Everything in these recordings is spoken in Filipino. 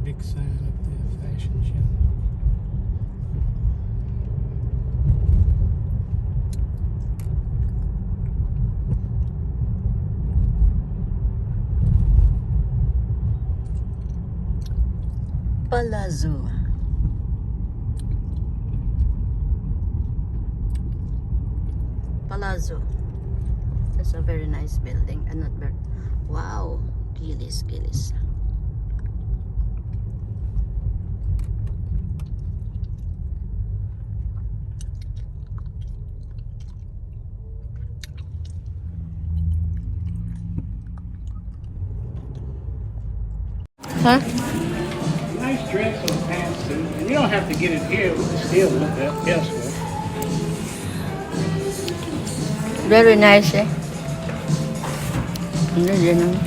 big sign of the fashion show. Palazzo. Palazzo. That's a very nice building. And not very. Wow. Gilis, gilis. Huh? Nice dress or pantsuit. And you don't have to get it here. We can still look up elsewhere. Very nice, eh? Ano yan?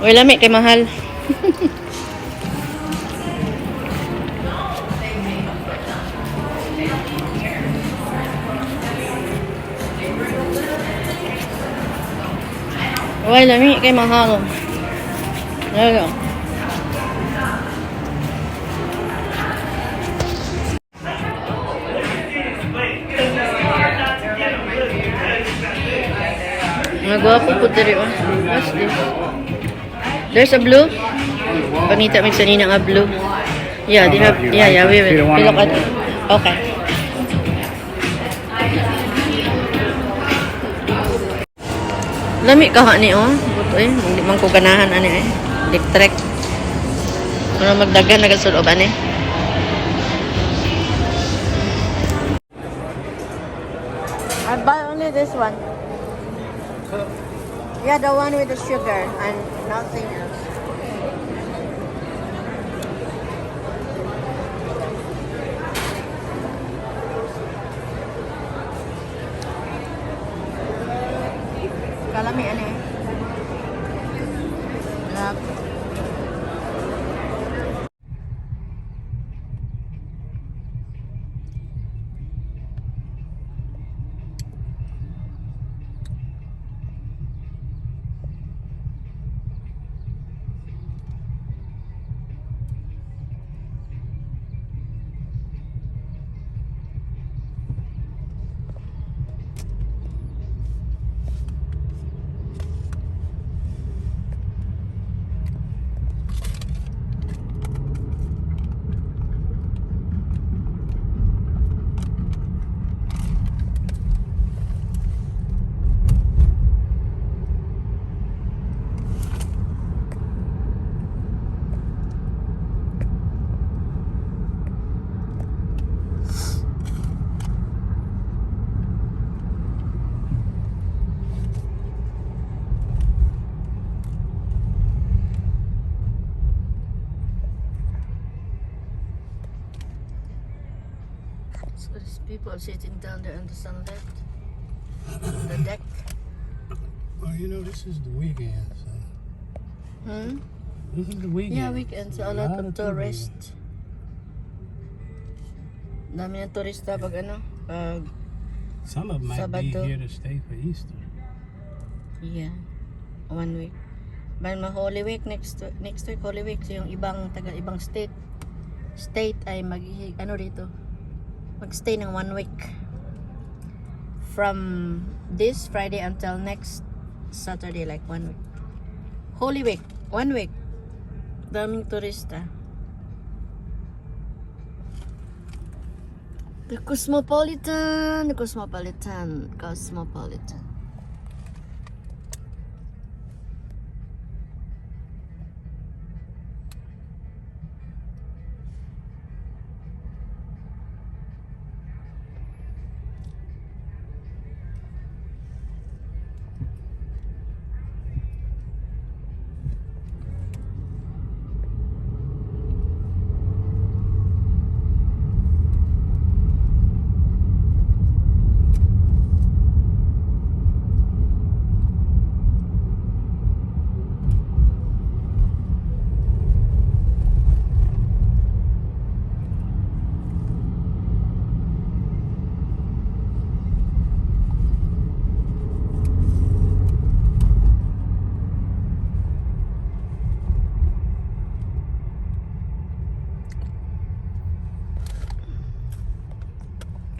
Uy, lami kay mahal. Uy, lami kay mahal. There you go. Magwapo po diri oh. What's this? There's a blue. Panita may sanina nga blue. Yeah, they have. Yeah, we will. We look at it. Okay. Lami ka ni oh. Buto eh. Hindi man ko ganahan ani eh. Electric. Ano magdagan nagasulob ani. I buy only this one. Yeah, the one with the sugar and nothing else. Kalami ano eh. Love. So there's people sitting down there on the sunlight. On the deck. Well, you know, this is the weekend, so. Hmm? This is the weekend. Yeah, weekends. A lot of tourists. Dami ng turista pag ano, pag Some of them might Sabado. be here to stay for Easter. yeah, 1 week. But Holy Week next week Holy Week, so yung ibang ibang state ay ano dito, magstay ng 1 week from this Friday until next Saturday, like 1 week. Holy Week, 1 week. Daming turista. The Cosmopolitan.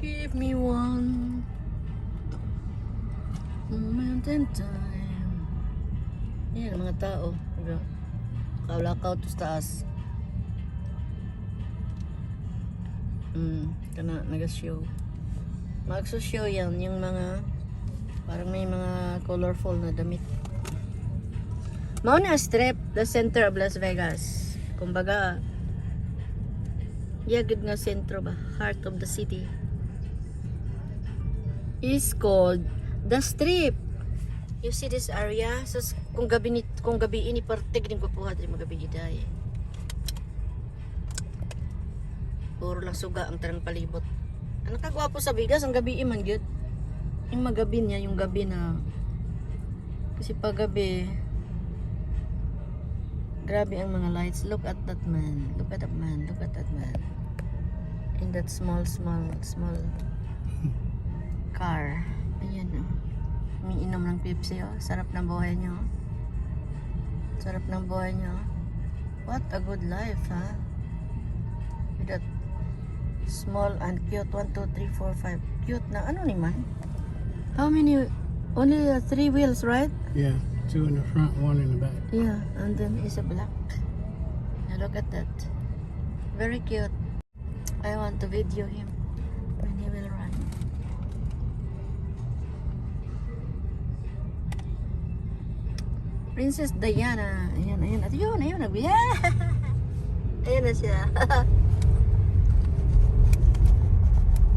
Give me one moment in time. Yan, mga tao. Kaulakaw to sa taas. Kana naga-show. Magso-show yan, yung mga parang may mga colorful na damit. Mao na strip, the center of Las Vegas. Kumbaga, yagid nga sentro ba, heart of the city, is called the Strip. You see this area? So, kung gabi ini partig din ko puha diri magabi iday. Puro lang suga ang tarang palibot. Ang nakagwapo sa Vegas ang gabi man gyud. Yung magabi niya, yung gabi na kasi pag gabi grabe ang mga lights. Look at that man. Look at that man. Look at that man. In that small car. Ayan o. Umiinom ng Pepsi o. Sarap ng buhay nyo. Sarap ng buhay nyo. What a good life, ha? With that small and cute. 1, 2, 3, 4, 5. Cute na. Ano ni man? How many? Only 3 wheels, right? Yeah, 2 in the front, 1 in the back. Yeah, and then is a black. Now look at that. Very cute. I want to video him when he will run. Princess Diana. Ayan. At yun. Yeah! Ayan na siya.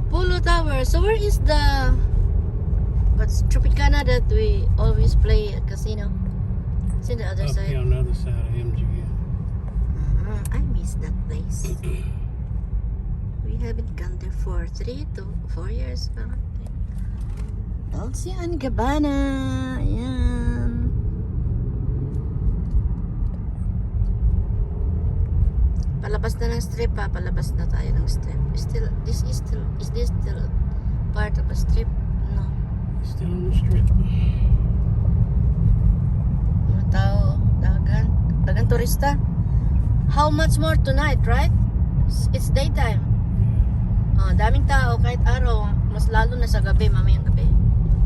Polo Tower. So where is the... What's Tropicana that we always play at casino? It's in the other Up side. here on the other side of MGM. I miss that place. We haven't gone there for 3 to 4 years. Dolce and Gabbana. Ayan. Palabas na ng strip, ha. Palabas na tayo ng strip. Is this still part of a strip? No. Still on the strip. Mga tao, dagan turista. How much more tonight, right? It's daytime. Daming tao kahit araw, mas lalo na sa gabi, mamayang gabi.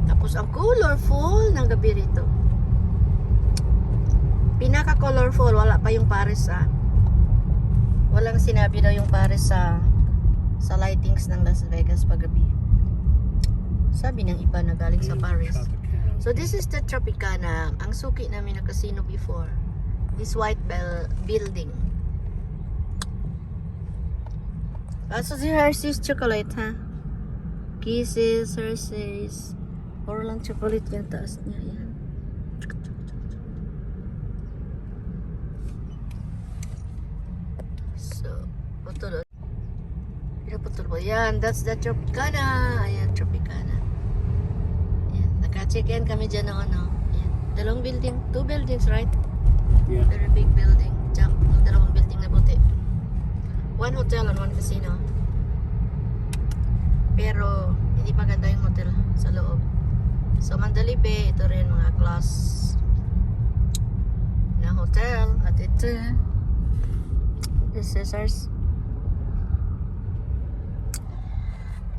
Tapos ang colorful ng gabi rito. Pinaka-colorful, wala pa yung Paris, ha. Walang sinabi daw yung Paris sa lightings ng Las Vegas paggabi. Sabi ng iba na galing sa Paris. Tropicana. So this is the Tropicana. Ang suki namin na casino before. This white bell building. So si Hershey's chocolate, ha? Kisses, Hershey's. Puro lang chocolate yung taas niya. Yan. So, ito Pinaputol po. Yan, that's the Tropicana. Ayan, Tropicana. Ayan, naka-check-in kami dyan ng ano. Ayan, dalawang building. 2 buildings, right? Yeah. Very big building. Diyan, yung dalawang building na puti. 1 hotel and 1 casino. Pero, hindi maganda yung hotel sa loob. So, Mandalay Bay, ito rin mga class na hotel. At ito, this is ours.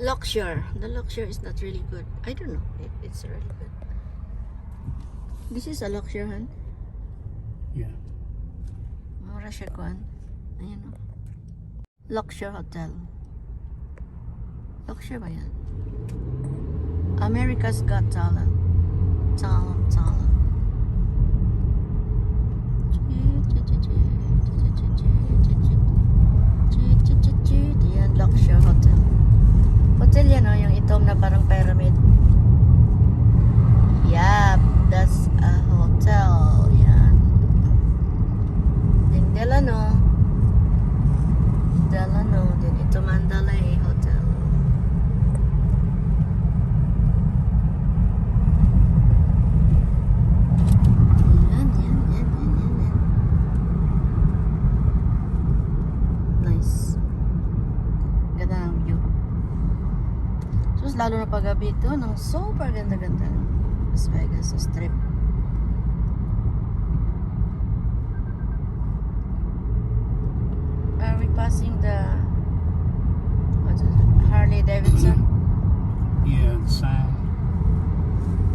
Luxure. The Luxure is not really good. I don't know if it's really good. This is a Luxure, han? Yeah. Mura siya kuan. Ayan o. Luxure Hotel. Luxure ba yan? America's Got Talent. Talent. Ayan, Luxure Hotel. Hotel yan o, yung itom na parang pyramid. Yup, that's a hotel. Yan. Yung Delano. Din ito Mandalay Hotel. Yan. Nice. Ganda ng view. Sus, lalo na paggabi ito, ng super ganda-ganda ng Las Vegas Strip. Are we passing the Harley Davidson? Yeah, the sign.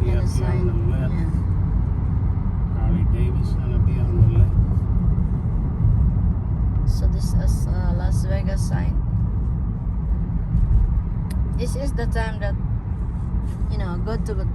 Yeah, And the be on sign. the left. Yeah. Harley Davidson will be on the left. So this is Las Vegas sign. This is the time that, good to